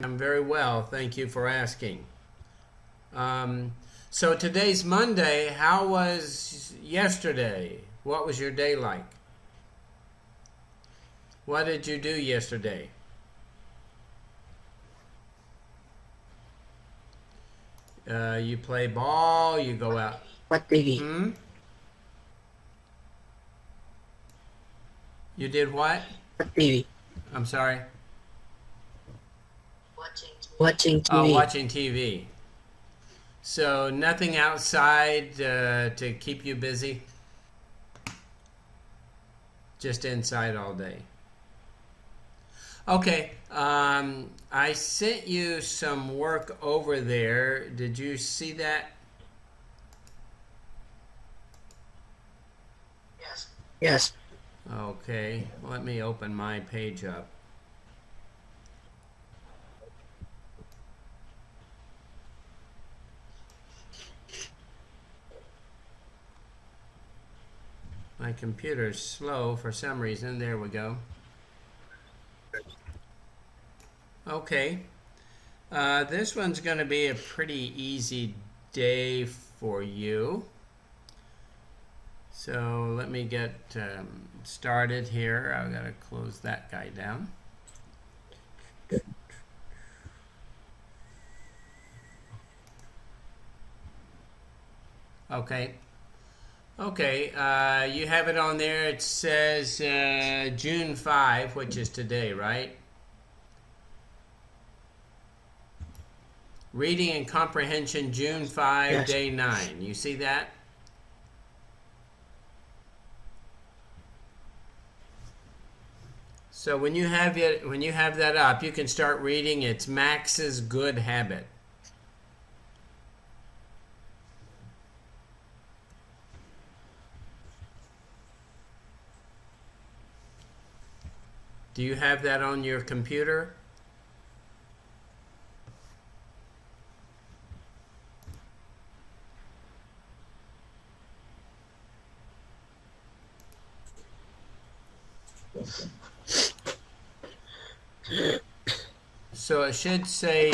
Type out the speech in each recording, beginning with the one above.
I'm very well. Thank you for asking. So today's Monday. How was yesterday? What was your day like? What did you do yesterday? You play ball, you go out. What TV? Hmm? You did what? What TV? I'm sorry. Watching Oh, TV. watching TV. So nothing outside to keep you busy? Just inside all day. Okay. I sent you some work over there. Did you see that? Yes. Okay. Let me open my page up. My computer's slow for some reason. There we go. Okay. This one's going to be a pretty easy day for you. So let me get started here. I've got to close that guy down. Okay. Okay, you have it on there. It says June 5, which is today, right? Reading and Comprehension, June 5, Yes. Day 9. You see that? So when you have that up, you can start reading. It's Max's Good Habit. Do you have that on your computer? So it should say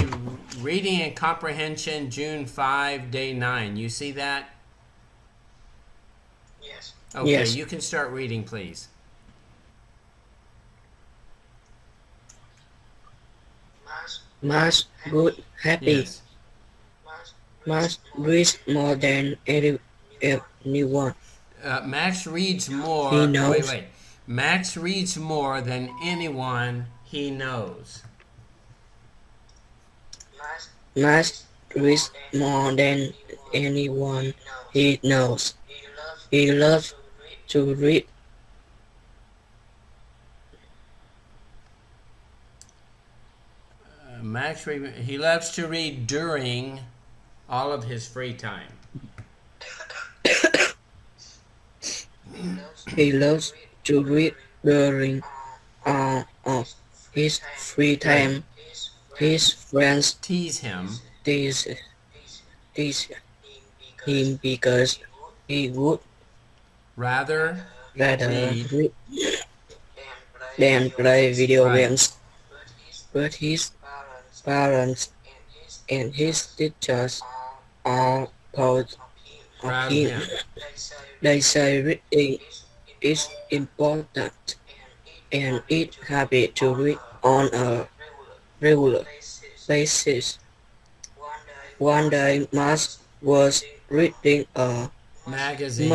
Reading and Comprehension, June 5, Day 9. You see that? Yes. Okay, Yes. you can start reading, please. Must good happy. Yes. Must read more than anyone. Max reads more. He knows. Wait. Max reads more than anyone he knows. Must read more than anyone he knows. He loves to read. He loves to read during all of his free time. He loves to read during all of his free time. His friends Tease him tease him because he would rather rather read read than play video Right. games. But his parents and his teachers are proud of proud of him. him. They say reading is important and it's happy to read on a regular basis. One day, Max was reading a Magazine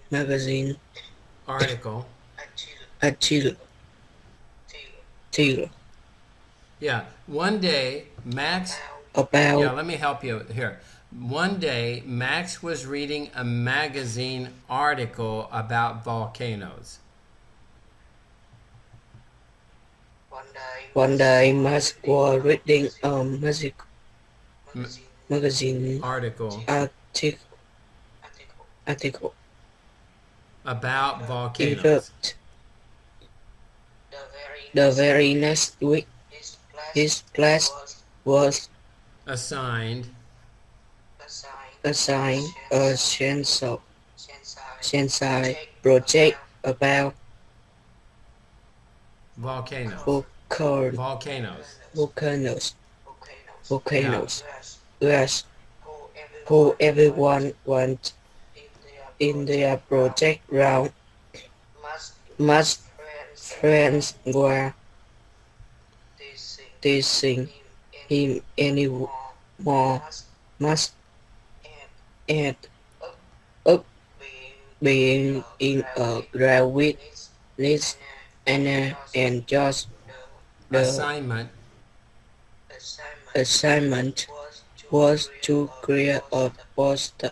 magazine article. until Yeah. One day, Max. about Yeah, let me help you here. One day, Max was reading a magazine article about volcanoes. one day, Max was reading a magazine Article article. about He volcanoes. looked. The very next week, his class was Assigned assigned a science project about volcanoes. occurred Volcanoes. volcanoes, US, who everyone wants in their project round. Much friends were teasing him anymore, must add up being in a graduate list and just the Assignment assignment was to create a poster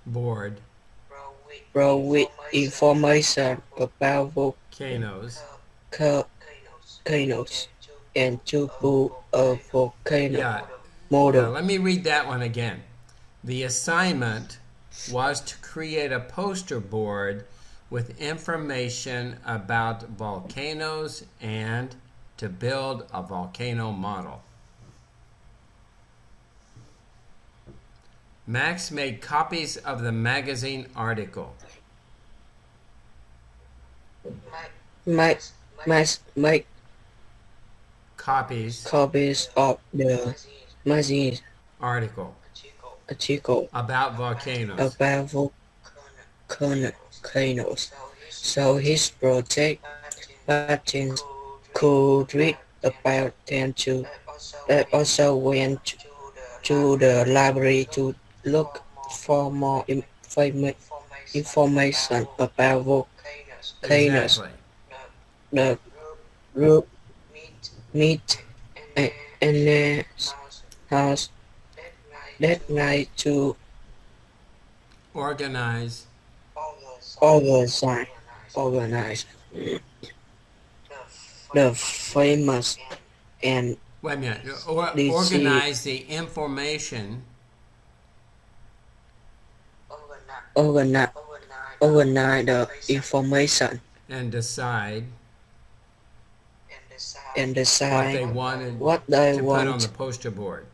board. with information about Volcanoes. volcanoes and to put a volcano Yeah. model. Let me read that one again. The assignment was to create a poster board with information about volcanoes and to build a volcano model. Max made copies of the magazine article. Make Copies copies of the magazine article article about volcanoes. about volcanoes. So his project patents could read about them too. They also went to the library to look for more information about volcanoes. Exactly. The group meet in the house that night to Organize organize the famous and Wait a minute. DC Organize the information overnight the information and decide and what they decide wanted what they to put on want the poster board.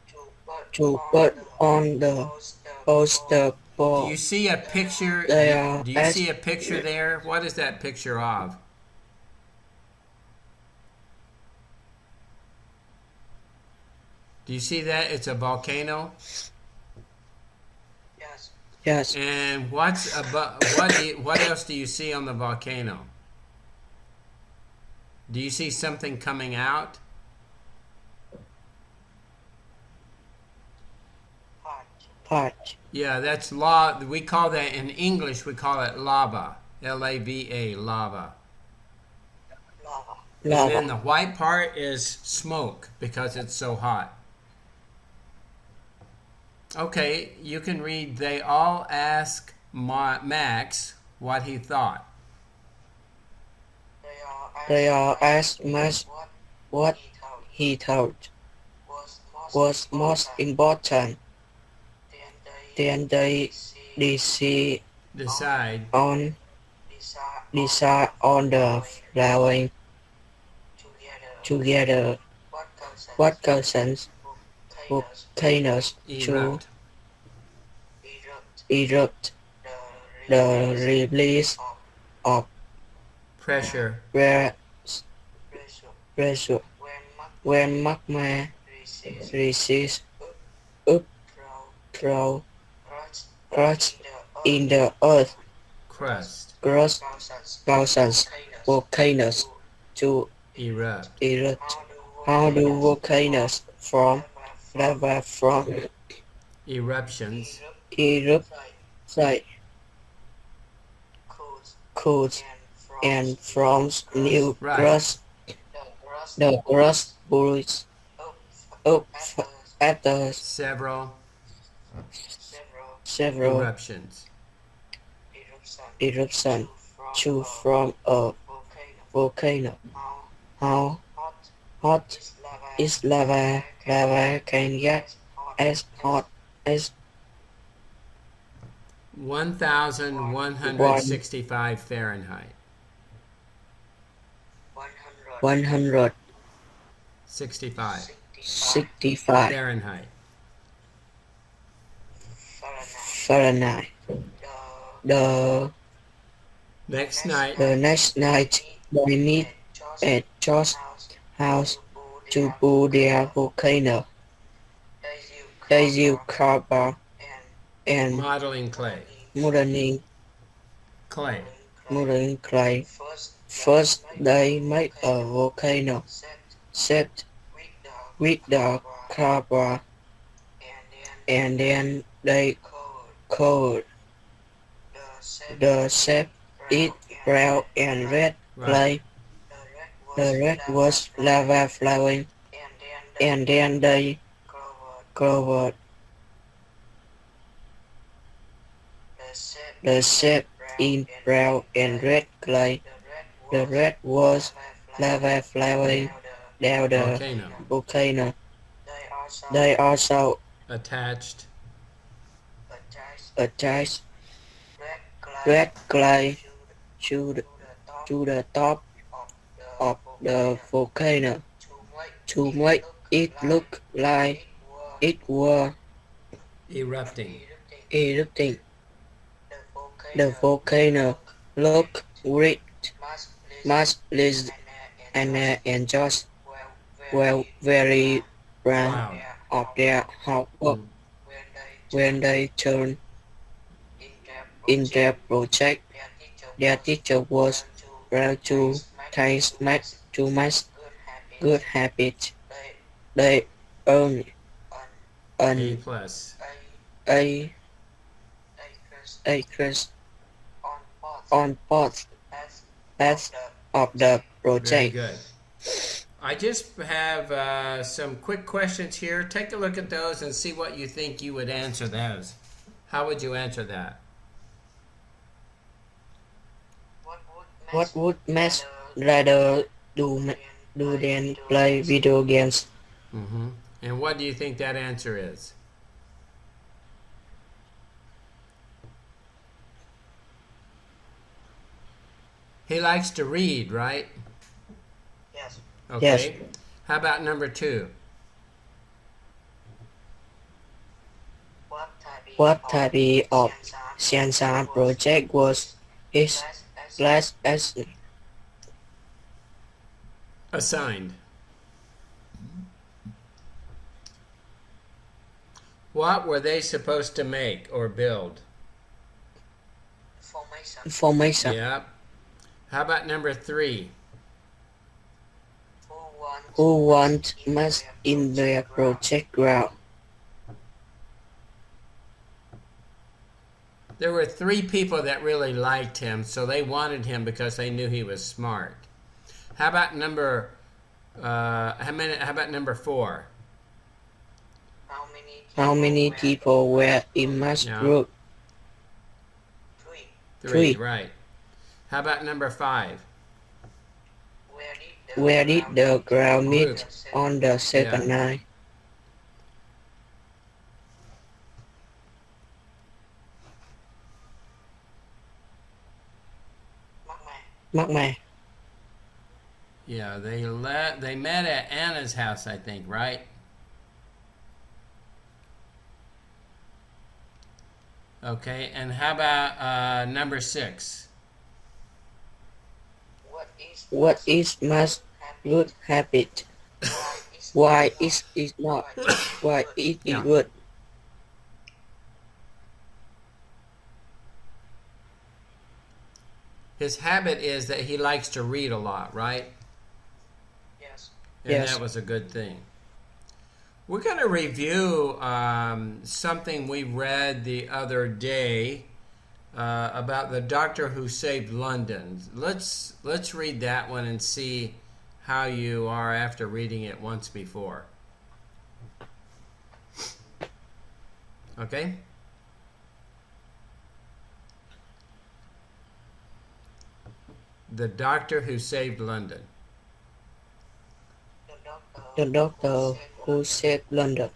to put on the poster Do board. you see a picture? They are Do you see a picture there? What is that picture of? Do you see that? It's a volcano. Yes, And what's above? What else do you see on the volcano? Do you see something coming out? part Yeah, that's lava. We call that in English. We call it lava. Lava, lava. And then lava. the white part is smoke because it's so hot. Okay, you can read. They all ask Max what he thought. They are asked much what he thought was most important. Then they decide Decide on the flowering together what causes volcanoes to erupt. erupt, the release of Pressure. pressure when magma rises up through cracks in the earth Crust. causes volcanoes to Erupt. erupt. How do volcanoes form? Lava from Eruptions. erupt side cools and forms new Right. crust. The crust bursts up after Several several eruptions. eruptions to form a volcano. How hot is lava? Lava can get as hot as 1,165 Fahrenheit. 165 65 Fahrenheit. Fahrenheit. The Next night, next night they meet at George's house to build their volcano. They use copper and Modeling clay. modeling Clay. clay. First, they make a volcano set with the copper, and then they coat the shape it brown and red clay. The red was lava flowing, and then they covered the shape in brown and red clay. The red was lava flowing down the Volcano. volcano. They also Attached. attached red clay to the top of the volcano to make it look like it were Erupting. erupting. The volcano looked great, much less and just well very proud Wow. of their hard work when they turned in their project. Their teacher was proud to taste too much good habits. They earned A an plus. A acres on both paths of the Very project. good. I just have some quick questions here. Take a look at those and see what you think you would answer those. How would you answer that? What would Max rather do than play video games? Mm-hmm. And what do you think that answer is? He likes to read, right? Yes. Okay. Yes. How about number 2? What type of Science project was his class as Assigned. What were they supposed to make or build? information? Yep. How about number 3? Who want Max in their project ground? There were 3 people that really liked him, so they wanted him because they knew he was smart. How about number number 4? How many people were in Max's Yeah. group? 3, Three. right. How about number 5? Where did the ground meet on the second Yeah. night? Mắc mày. Yeah, they met at Anna's house, I think, right? Okay, and how about number 6? What is Max's good habit? Why is it not? Why is Yeah. it good? His habit is that he likes to read a lot, right? Yes. And Yes. that was a good thing. We're going to review something we read the other day about the doctor who saved London. Let's read that one and see how you are after reading it once before. Okay? The doctor who saved London. The doctor who saved London.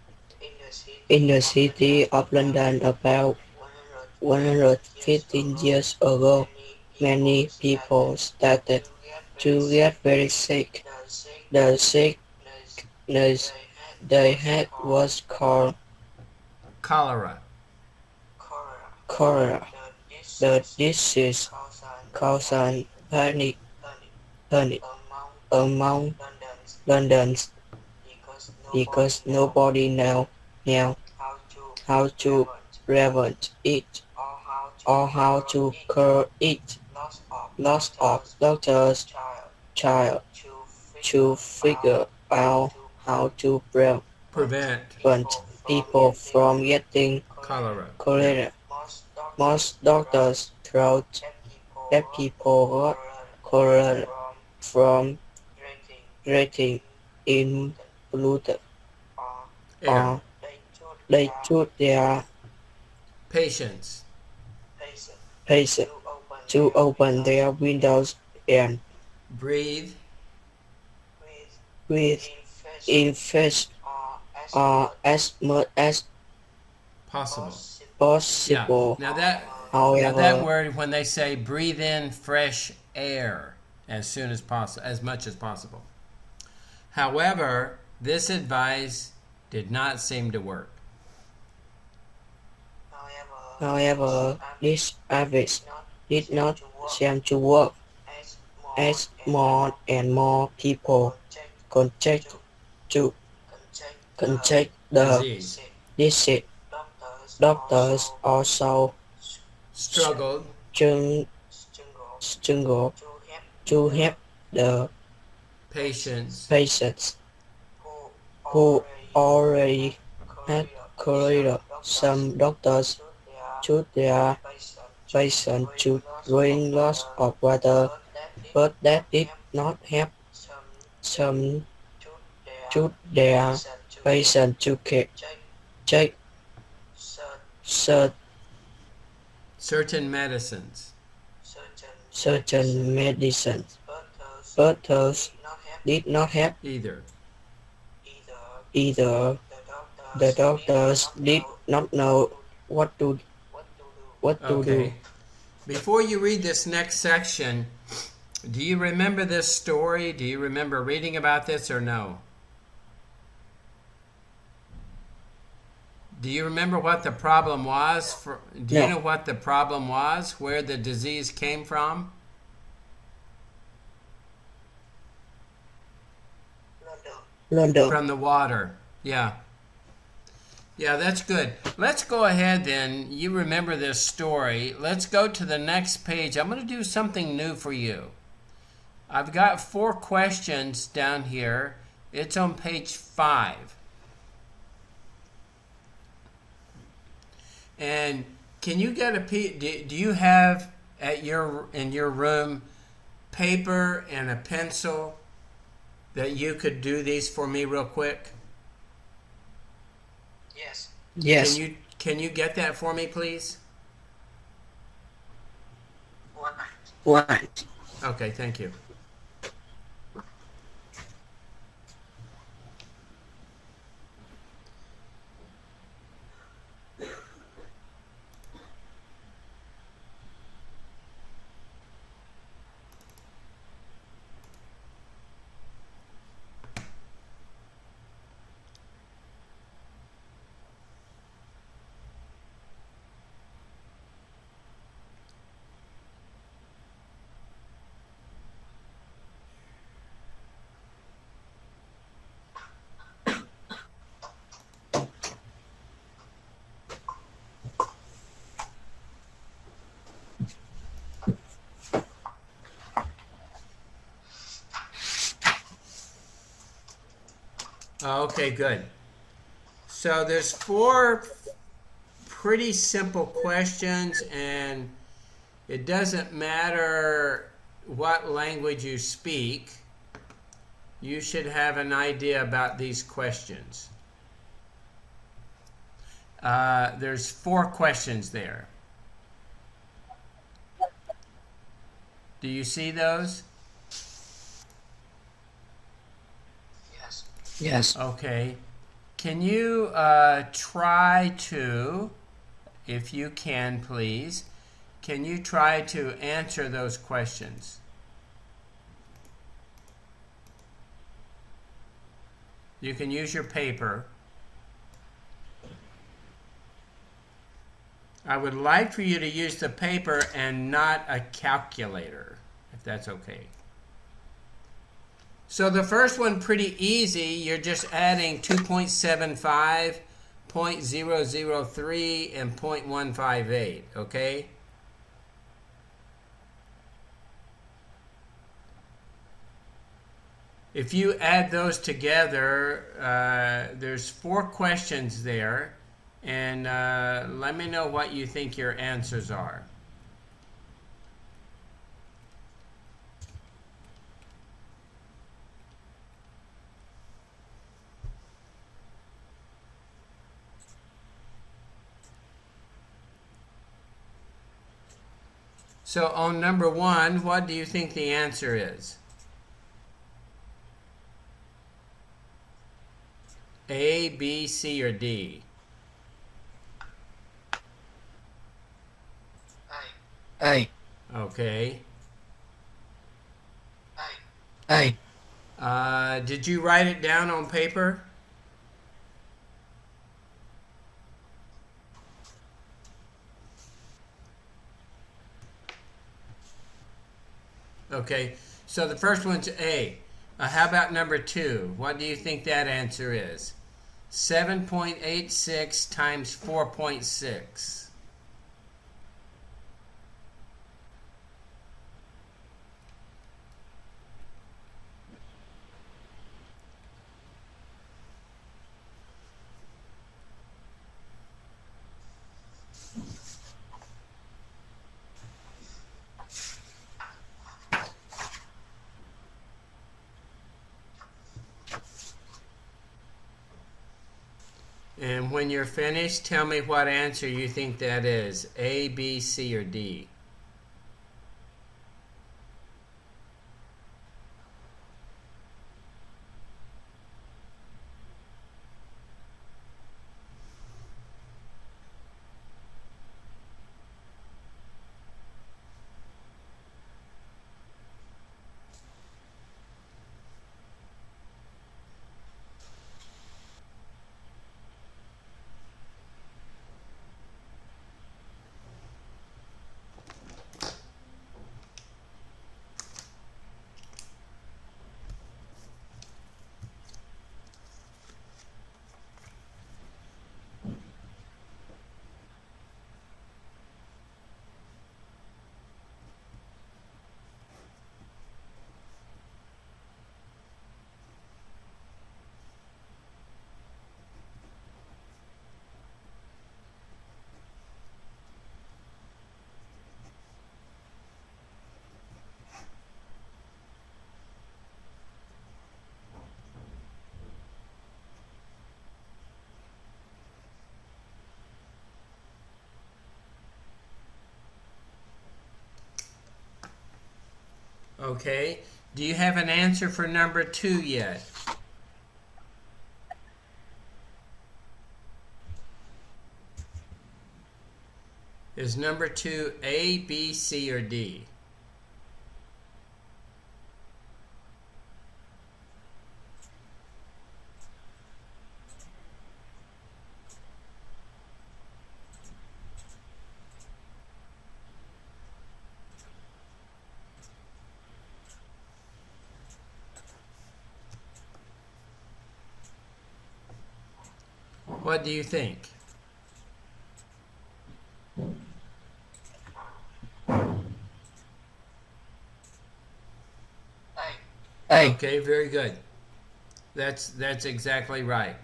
In the city of London about 115 years ago, many people started to get very sick. The sickness they had was called Cholera. cholera. The disease caused panic among London because because nobody know how to how to prevent it or or how to cure it. Lots of doctors try to figure out how to Prevent prevent people from getting cholera. Yeah. cholera. Most doctors thought that people got cholera from drinking in polluted Air. or they told their Patients. patients to open their windows and Breathe breathe in fresh air as much as possible. Yeah. possible. Now that However, word, when they say breathe in fresh air as soon as possible, as much as possible. However, this advice did not seem to work. however, this advice did not seem to work as more and more people contact to contact the Disease. disease. Doctors also Struggled struggle struggle to help the patients. patients who already had cholera. Some doctors told their patients to drink lots of water, but that did not help. Some told their patients to take cer- Certain medicines. certain medicines, but those did not help Either. either. The doctors did not know what to do. Okay. Before you read this next section, do you remember this story? Do you remember reading about this or no? Do you remember what the problem was? Do you No. know what the problem was? Where the disease came from? London. From the water. Yeah. Yeah, that's good. Let's go ahead then. You remember this story. Let's go to the next page. I'm going to do something new for you. I've got 4 questions down here. It's on page 5. And can you get do you have in your room paper and a pencil that you could do these for me real quick? Yes. Can you get that for me, please? What? Okay, thank you. Okay, good. So there's 4 pretty simple questions, and it doesn't matter what language you speak. You should have an idea about these questions. There's 4 questions there. Do you see those? Yes. Okay. Can you try to, if you can please, can you try to answer those questions? You can use your paper. I would like for you to use the paper and not a calculator, if that's okay. So the first one pretty easy. You're just adding 2.75, 0.003, and 0.158, okay? If you add those together, there's 4 questions there, and let me know what you think your answers are. So on number 1, what do you think the answer is? A, B, C, or D? A. Okay. A. Did you write it down on paper? Okay, so the first one's A. How about number 2? What do you think that answer is? 7.86 times 4.6. And when you're finished, tell me what answer you think that is. A, B, C, or D. Okay. Do you have an answer for number 2 yet? Is number 2 A, B, C, or D? What do you think? A. Okay, very good. That's exactly right.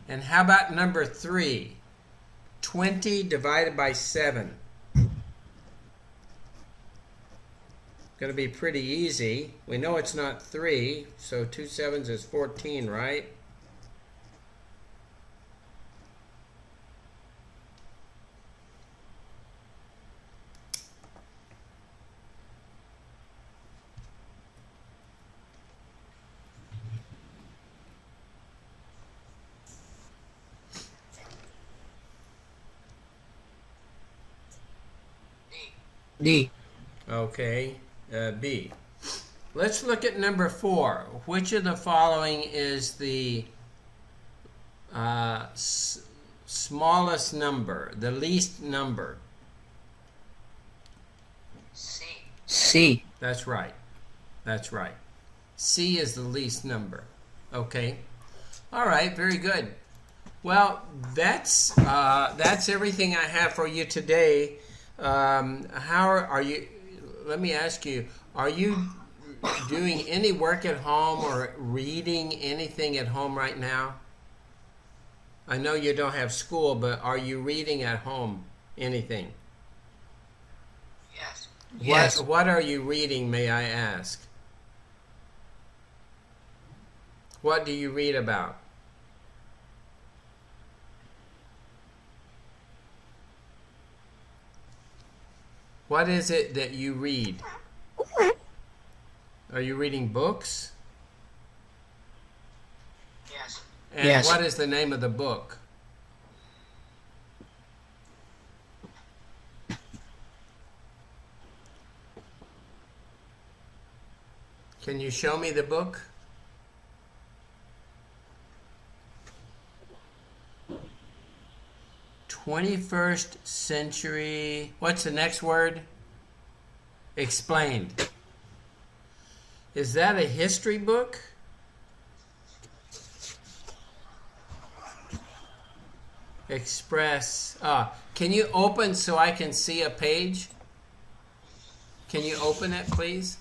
And how about number 3? 20 divided by 7. Going to be pretty easy. We know it's not 3, so 2 sevens is 14, right? D. Okay, B. Let's look at number 4. Which of the following is the smallest number, the least number? C. C. That's right. That's right. C is the least number. Okay. All right. Very good. Well, that's everything I have for you today. How are you? Let me ask you: are you doing any work at home or reading anything at home right now? I know you don't have school, but are you reading at home anything? Yes. Yes. What are you reading, may I ask? What do you read about? What is it that you read? Are you reading books? Yes. And Yes. what is the name of the book? Can you show me the book? "21st Century." What's the next word? Explained. Is that a history book? Express. Can you open so I can see a page? Can you open it, please?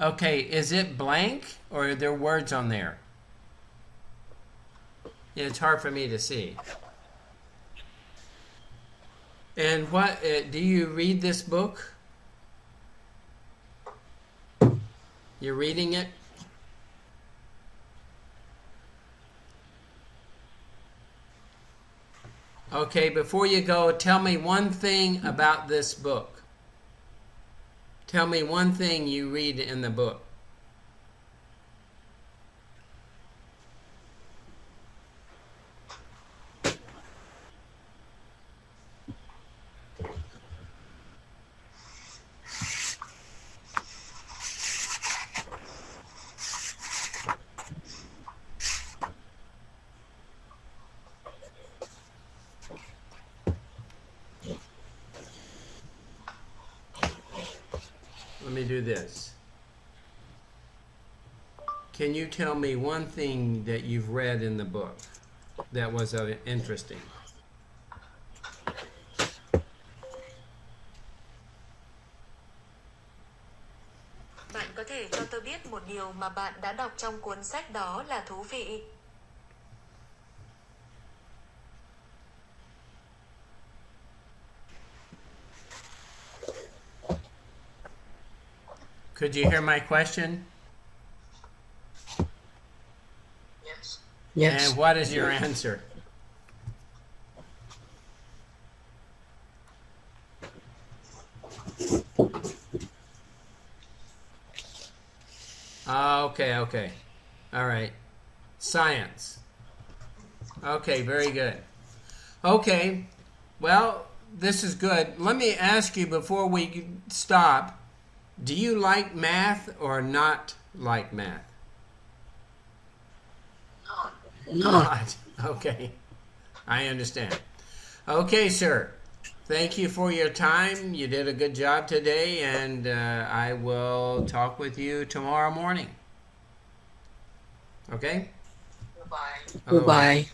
Okay, is it blank or are there words on there? Yeah, it's hard for me to see. And what do you read this book? You're reading it? Okay, before you go, tell me one thing about this book. Tell me one thing you read in the book. Let me do this. Can you tell me one thing that you've read in the book that was interesting? Bạn có thể cho tôi biết một điều mà bạn đã đọc trong cuốn sách đó là thú vị. Could you hear my question? Yes. Yes. And what is your answer? Okay. All right. Science. Okay, very good. Okay, well, this is good. Let me ask you before we stop, do you like math or not like math? No. Not. Okay, I understand. Okay, sir. Thank you for your time. You did a good job today, and I will talk with you tomorrow morning. Okay? Goodbye. Oh, Goodbye.